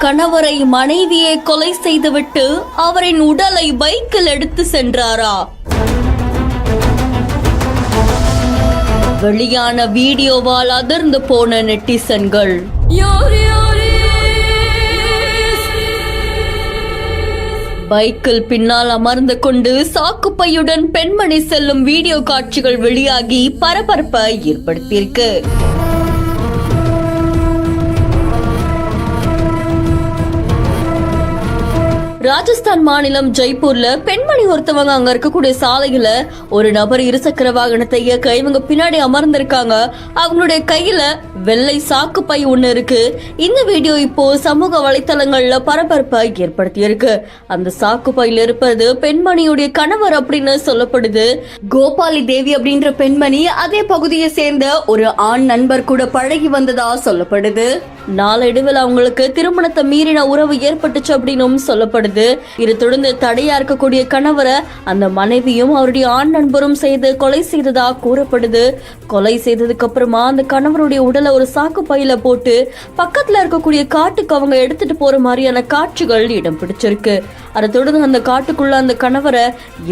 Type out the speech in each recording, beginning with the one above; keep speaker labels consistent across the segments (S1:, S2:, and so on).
S1: கணவரை மனைவியை கொலை செய்துவிட்டு அவரின் உடலை பைக்கில் எடுத்து சென்றாரா? வெளியான வீடியோவால் அதிர்ந்து போன நெட்டிசன்கள். பைக்கில் பின்னால் அமர்ந்து கொண்டு சாக்குப்பையுடன் பெண்மணி செல்லும் வீடியோ காட்சிகள் வெளியாகி பரபரப்பை ஏற்படுத்தியிருக்கு. ராஜஸ்தான் மாநிலம் ஜெய்ப்பூர்ல பெண்மணி ஒருத்தவங்க அங்க இருக்கக்கூடிய சாலையில ஒரு நபர் இருசக்கர வாகனத்தை இயக்க இவங்க பின்னாடி அமர்ந்திருக்காங்க. அவங்களுடைய கையில வெள்ளை சாக்கு பை ஒண்ணு இருக்கு. இந்த வீடியோ இப்போ சமூக வலைத்தளங்கள்ல பரபரப்பை ஏற்படுத்தி இருக்கு. அந்த சாக்கு பையில இருப்பது பெண்மணியுடைய கணவர் அப்படின்னு சொல்லப்படுது. கோபாலி தேவி அப்படின்ற பெண்மணி அதே பகுதியை சேர்ந்த ஒரு ஆண் நண்பர் கூட பழகி வந்ததா சொல்லப்படுது. நாளடைவில் அவங்களுக்கு திருமணத்தை மீறின உறவு ஏற்பட்டுச்சு அப்படின்னு சொல்லப்படுது. இது தொடர்ந்து தடையா இருக்கக்கூடிய கணவரை அந்த மனைவியும் அவருடைய ஆண் நண்பரும் செய்து கொலை செய்ததா கூறப்படுது. கொலை செய்ததுக்கு அப்புறமா அந்த கணவருடைய உடலை ஒரு சாக்கு பையில போட்டு பக்கத்துல இருக்கக்கூடிய காட்டுக்கு அவங்க எடுத்துட்டு போற மாதிரியான காட்சிகள் இடம் பிடிச்சிருக்கு. அதை தொடர்ந்து அந்த காட்டுக்குள்ள அந்த கணவரை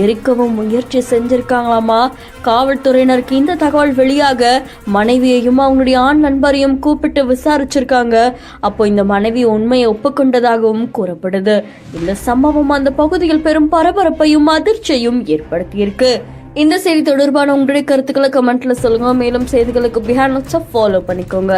S1: எரிக்கவும் முயற்சி செஞ்சிருக்காங்களாமா. காவல்துறையினருக்கு இந்த தகவல் வெளியாக மனைவியையும் அவங்களுடைய ஆண் நண்பரையும் கூப்பிட்டு விசாரிச்சிருக்காங்க. அப்போ இந்த மனைவி உண்மையை ஒப்புக்கொண்டதாகவும் கூறப்படுது. இந்த சம்பவம் அந்த பகுதியில் பெரும் பரபரப்பையும் அதிர்ச்சியையும் ஏற்படுத்தியிருக்கு. இந்த செய்தி தொடர்பான உங்களுடைய கருத்துக்களை கமெண்ட்ல சொல்லுங்க. மேலும் செய்திகளுக்கு பிஹைண்ட் ஃபாலோ பண்ணிக்கோங்க.